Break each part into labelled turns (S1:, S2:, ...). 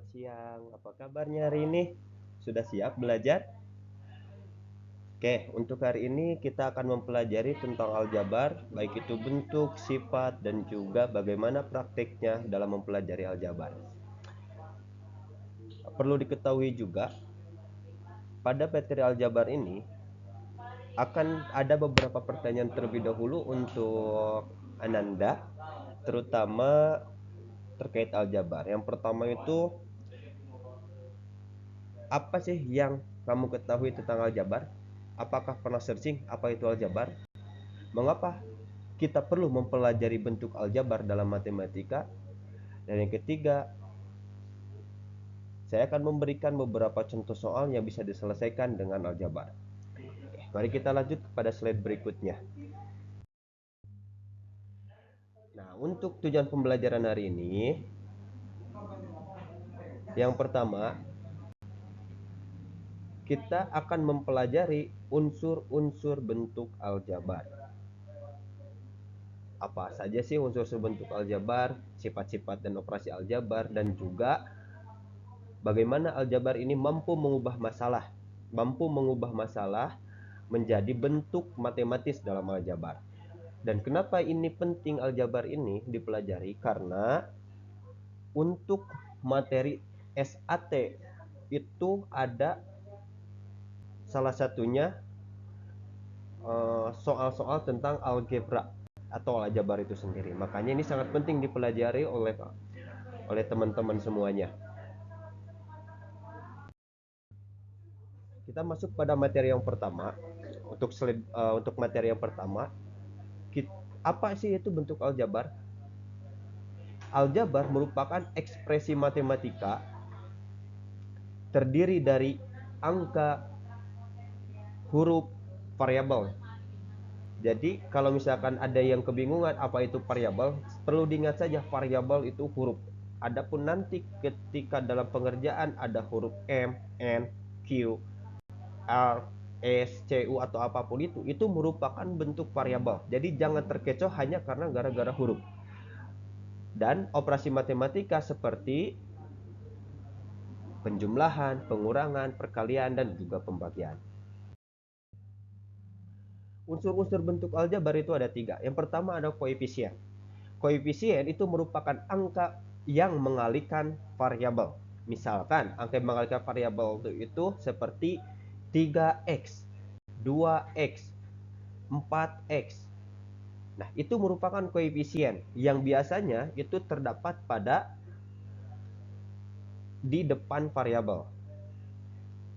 S1: siang, apa kabarnya hari ini? Sudah siap belajar? Oke, untuk hari ini kita akan mempelajari tentang aljabar, baik itu bentuk, sifat, dan juga bagaimana praktiknya dalam mempelajari aljabar. Perlu diketahui juga, pada materi aljabar ini akan ada beberapa pertanyaan terlebih dahulu untuk Ananda, terutama terkait aljabar. Yang pertama itu, apa sih yang kamu ketahui tentang aljabar? Apakah pernah searching apa itu aljabar? Mengapa kita perlu mempelajari bentuk aljabar dalam matematika? Dan yang ketiga, saya akan memberikan beberapa contoh soal yang bisa diselesaikan dengan aljabar. Mari kita lanjut kepada slide berikutnya. Nah, untuk tujuan pembelajaran hari ini, yang pertama, kita akan mempelajari unsur-unsur bentuk aljabar. Apa saja sih unsur-unsur bentuk aljabar, sifat-sifat dan operasi aljabar, dan juga bagaimana aljabar ini mampu mengubah masalah menjadi bentuk matematis dalam aljabar. Dan kenapa ini penting aljabar ini dipelajari? Karena untuk materi SAT itu ada salah satunya soal-soal tentang algebra atau aljabar itu sendiri. Makanya ini sangat penting dipelajari oleh teman-teman semuanya. Kita masuk pada materi yang pertama. Untuk materi yang pertama, apa sih itu bentuk aljabar? Aljabar merupakan ekspresi matematika terdiri dari angka, huruf, variabel. Jadi kalau misalkan ada yang kebingungan apa itu variabel, perlu diingat saja variabel itu huruf. Adapun nanti ketika dalam pengerjaan ada huruf M, N, Q, R, S, C, U atau apapun itu merupakan bentuk variabel. Jadi jangan terkecoh hanya karena gara-gara huruf. Dan operasi matematika seperti penjumlahan, pengurangan, perkalian, dan juga pembagian. Unsur-unsur bentuk aljabar itu ada 3. Yang pertama ada koefisien. Koefisien itu merupakan angka yang mengalihkan variabel. Misalkan angka yang mengalihkan variabel itu seperti 3x, 2x, 4x. Nah, itu merupakan koefisien yang biasanya itu terdapat di depan variabel.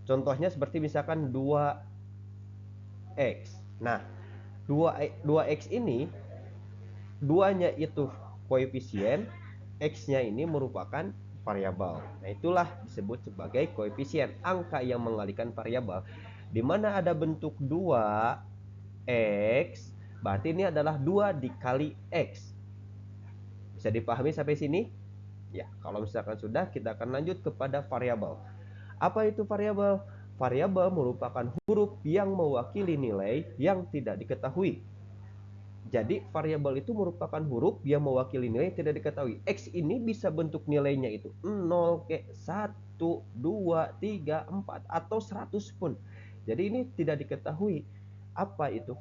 S1: Contohnya seperti misalkan 2x. Nah, 2x ini, duanya itu koefisien, x-nya ini merupakan variabel. Nah, itulah disebut sebagai koefisien, angka yang mengalihkan variabel. Di mana ada bentuk 2x, berarti ini adalah 2 dikali x. Bisa dipahami sampai sini? Ya, kalau misalkan sudah, kita akan lanjut kepada variabel. Apa itu variabel? Variabel merupakan huruf yang mewakili nilai yang tidak diketahui. Jadi variabel itu merupakan huruf yang mewakili nilai yang tidak diketahui. X ini bisa bentuk nilainya itu 0, 1, 2, 3, 4 atau 100 pun. Jadi ini tidak diketahui. Apa itu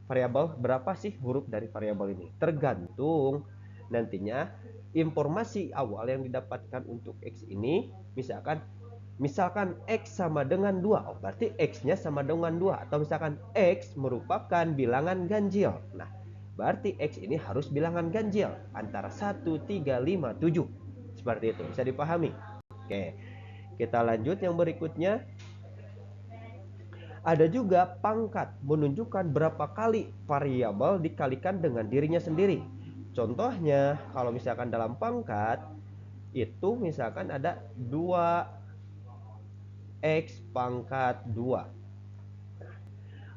S1: variabel? Berapa sih huruf dari variabel ini? Tergantung nantinya informasi awal yang didapatkan untuk X ini. Misalkan X sama dengan 2, oh berarti X-nya sama dengan 2. Atau misalkan X merupakan bilangan ganjil. Nah, berarti X ini harus bilangan ganjil antara 1, 3, 5, 7. Seperti itu, bisa dipahami? Oke, kita lanjut yang berikutnya. Ada juga pangkat, menunjukkan berapa kali variabel dikalikan dengan dirinya sendiri. Contohnya, kalau misalkan dalam pangkat, itu misalkan ada 2 X pangkat 2.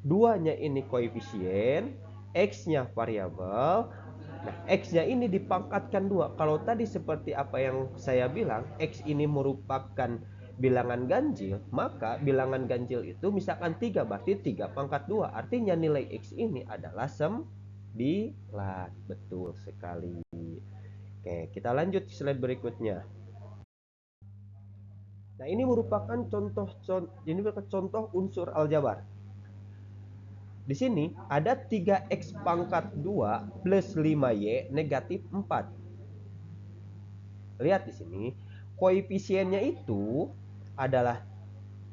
S1: Duanya ini koefisien, X-nya variabel. Nah, X-nya ini dipangkatkan 2. Kalau tadi seperti apa yang saya bilang, X ini merupakan bilangan ganjil, maka bilangan ganjil itu misalkan 3, berarti 3 pangkat 2. Artinya nilai X ini adalah 9. Betul sekali. Oke, kita lanjut slide berikutnya. Nah, ini merupakan contoh unsur aljabar. Di sini ada 3x pangkat 2 plus 5y negatif 4. Lihat di sini, koefisiennya itu adalah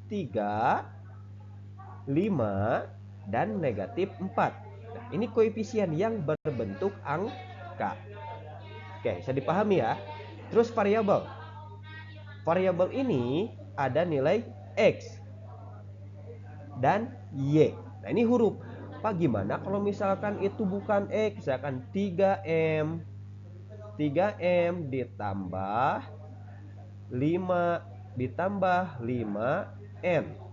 S1: 3, 5, dan negatif 4. Nah, ini koefisien yang berbentuk angka. Oke, bisa dipahami ya. Terus variabel. Variabel ini ada nilai x dan y. Nah, ini huruf. Pak, gimana kalau misalkan itu bukan x, misalkan 3M ditambah 5 ditambah 5N.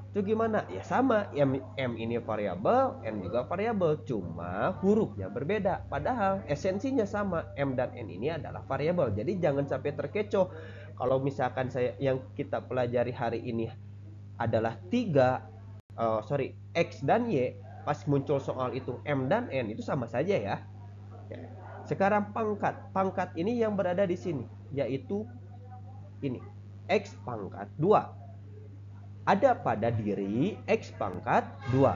S1: Itu gimana? Ya sama, M ini variabel, N juga variabel, cuma hurufnya berbeda. Padahal esensinya sama, M dan N ini adalah variabel. Jadi jangan sampai terkecoh. Kalau misalkan yang kita pelajari hari ini adalah X dan Y, pas muncul soal itu M dan N itu sama saja ya. Sekarang pangkat ini yang berada di sini, yaitu ini, X pangkat 2. Ada pada diri X pangkat 2.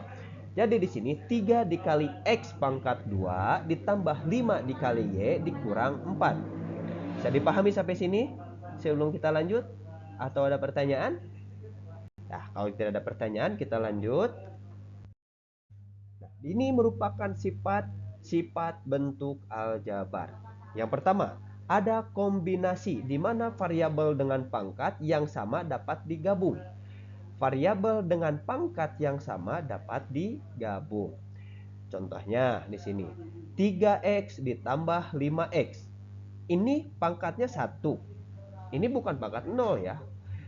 S1: Jadi di sini 3 dikali X pangkat 2 ditambah 5 dikali Y dikurang 4. Bisa dipahami sampai sini? Sebelum kita lanjut, atau ada pertanyaan? Nah, kalau tidak ada pertanyaan, kita lanjut. Nah, ini merupakan sifat bentuk aljabar. Yang pertama, ada kombinasi di mana variabel dengan pangkat yang sama dapat digabung. Variabel dengan pangkat yang sama dapat digabung. Contohnya di sini 3x ditambah 5x. Ini pangkatnya 1. Ini bukan pangkat 0 ya.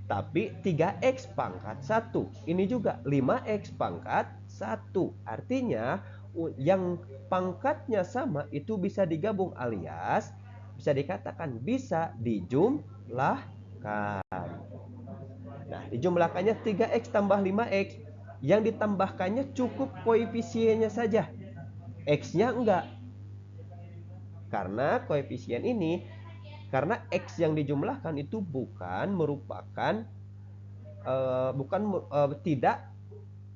S1: Tapi 3x pangkat 1. Ini juga 5x pangkat 1. Artinya yang pangkatnya sama itu bisa digabung, alias bisa dikatakan bisa dijumlahkan. Nah, dijumlahkannya 3x tambah 5x. Yang ditambahkannya cukup koefisiennya saja. X-nya enggak. Karena koefisien ini, karena X yang dijumlahkan itu tidak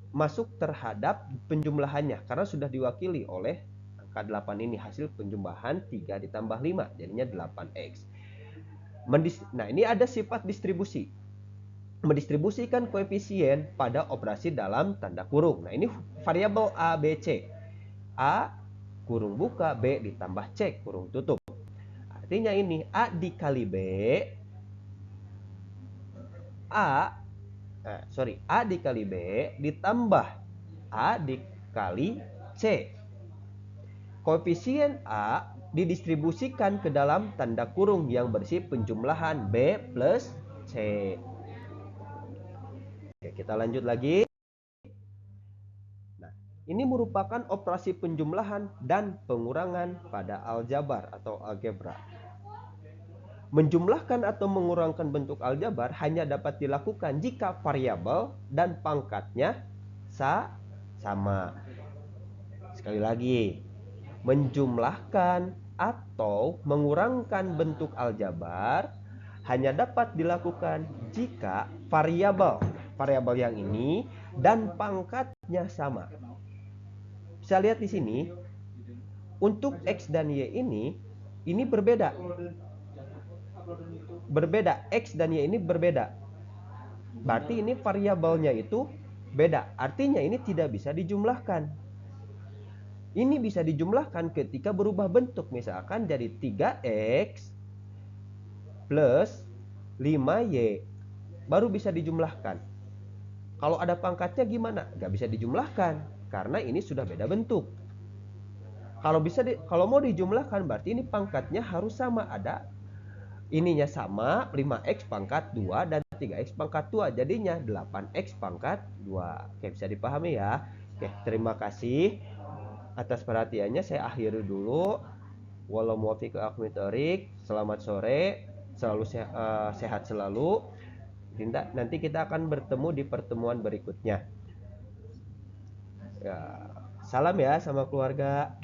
S1: masuk terhadap penjumlahannya. Karena sudah diwakili oleh angka 8 ini. Hasil penjumlahan 3 ditambah 5. Jadinya 8x. Nah, ini ada sifat distribusi. Mendistribusikan koefisien pada operasi dalam tanda kurung. Nah, ini variabel A, B, C. A kurung buka, B ditambah C kurung tutup. Artinya ini A dikali B, A dikali B ditambah A dikali C. Koefisien A didistribusikan ke dalam tanda kurung yang berisi penjumlahan B plus C. Oke, kita lanjut lagi. Nah, ini merupakan operasi penjumlahan dan pengurangan pada aljabar atau algebra. Menjumlahkan atau mengurangkan bentuk aljabar hanya dapat dilakukan jika variabel dan pangkatnya sama. Sekali lagi, menjumlahkan atau mengurangkan bentuk aljabar hanya dapat dilakukan jika variabel yang ini dan pangkatnya sama. Bisa lihat di sini, untuk X dan Y ini berbeda. X dan Y ini berbeda. Berarti ini variabelnya itu beda. Artinya ini tidak bisa dijumlahkan. Ini bisa dijumlahkan ketika berubah bentuk. Misalkan jadi 3X plus 5Y. Baru bisa dijumlahkan. Kalau ada pangkatnya gimana? Gak bisa dijumlahkan. Karena ini sudah beda bentuk. Kalau mau dijumlahkan berarti ini pangkatnya harus sama. Ada ininya sama, 5x pangkat 2 dan 3x pangkat 2. Jadinya 8x pangkat 2. Oke, bisa dipahami ya. Oke, terima kasih atas perhatiannya. Saya akhiri dulu. Walau muwaffiq wal hidayah. Selamat sore. Selalu sehat selalu. Nanti kita akan bertemu di pertemuan berikutnya. Ya, salam ya sama keluarga.